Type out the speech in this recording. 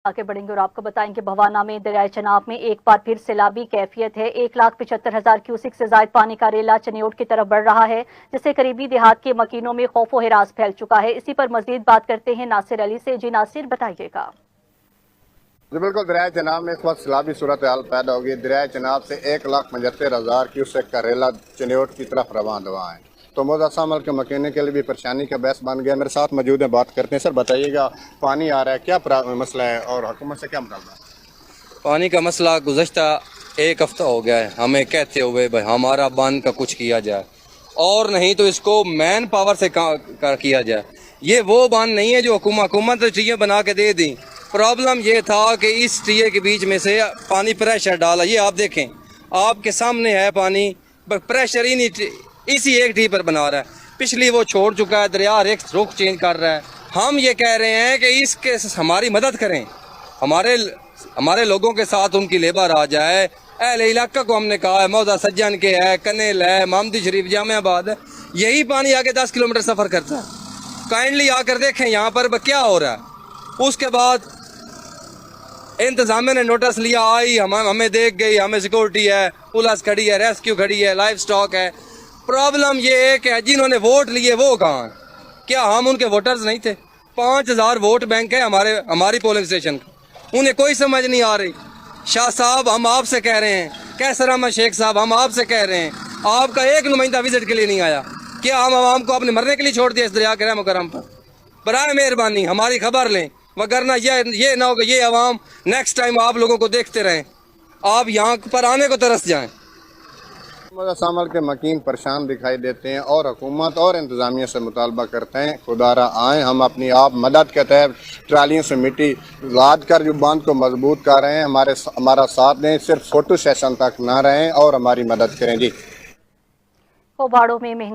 आगे बढ़ेंगे और आपको बताएंगे भवाना में दरियाए चनाब में एक बार फिर सैलाबी कैफियत है। 1,75,000 क्यूसिक से ज्यादा पानी का रेला चनियोट की तरफ बढ़ रहा है, जिससे करीबी देहात के मकीनों में खौफो हिरास फैल चुका है। इसी पर मजीद बात करते हैं नासिर अली से। जी नासिर, बताइएगा। जी बिल्कुल, दरियाए चनाब में इस वक्त सैलाबी सूरत हाल पैदा होगी। दरियाए चनाब से 1,75,000 क्यूसेक का रेला चनियोट की तरफ रवान हुआ है, तो मौजूदा सामल के मकीने के लिए भी परेशानी का बहस बन गया। मेरे साथ मौजूद है, बात करते हैं। सर बताइएगा, पानी आ रहा है, क्या मसला है और हुकूमत से क्या मुतालबा है? पानी का मसला गुज़श्ता एक हफ्ता हो गया है हमें कहते हुए भाई हमारा बांध का कुछ किया जाए, और नहीं तो इसको मैन पावर से किया जाए। ये वो बांध नहीं है जो हुकूमत ने टीए बना के दे दी। प्रॉब्लम ये था कि इस टीए के बीच में से पानी प्रेशर डाला। ये आप देखें, आपके सामने है पानी, प्रेशर ही नहीं इसी एक टी पर बना रहा है। पिछली वो छोड़ चुका है, दरिया एक रुख चेंज कर रहा है। हम ये कह रहे हैं कि इसके हमारी मदद करें, हमारे लोगों के साथ उनकी लेबर आ जाए। अहले इलाका को हमने कहा है, मौजा सज्जन के है, कनेल है, मोहम्मदी शरीफ, जामियाबाद है, यही पानी आगे 10 किलोमीटर सफ़र करता है। काइंडली आकर देखें यहाँ पर क्या हो रहा है। उसके बाद इंतजामिया ने नोटिस लिया, आई हमें देख गई, हमें सिक्योरिटी है, पुलिस खड़ी है, रेस्क्यू खड़ी है, लाइफ स्टॉक है। प्रॉब्लम ये है कि जिन्होंने वोट लिए वो कहाँ हैं? क्या हम उनके वोटर्स नहीं थे? 5,000 वोट बैंक है हमारी पोलिंग स्टेशन का, उन्हें कोई समझ नहीं आ रही। शाह साहब, हम आपसे कह रहे हैं, कैसर अहमद शेख साहब, हम आपसे कह रहे हैं, आपका एक नुमाइंदा विजिट के लिए नहीं आया। क्या हम आवाम को अपने मरने के लिए छोड़ दिया इस दरिया के रहम करम पर? बराए मेहरबानी हमारी खबर लें, वगरना ये ना हो कि ये आवाम नेक्स्ट टाइम आप लोगों को देखते रहें, आप यहाँ पर आने को तरस जाएं। मौजूदा सामल के मकीन परेशान दिखाई देते हैं और हुकूमत और इंतजामिया से मुतालबा करते हैं, खुदारा आएँ, हम अपनी आप मदद के तहत ट्रालियों से मिट्टी लाद कर जो बांध को मजबूत कर रहे हैं, हमारा साथ दें, सिर्फ फोटो सेशन तक ना रहें और हमारी मदद करें। जी कोबाड़ों में महंगा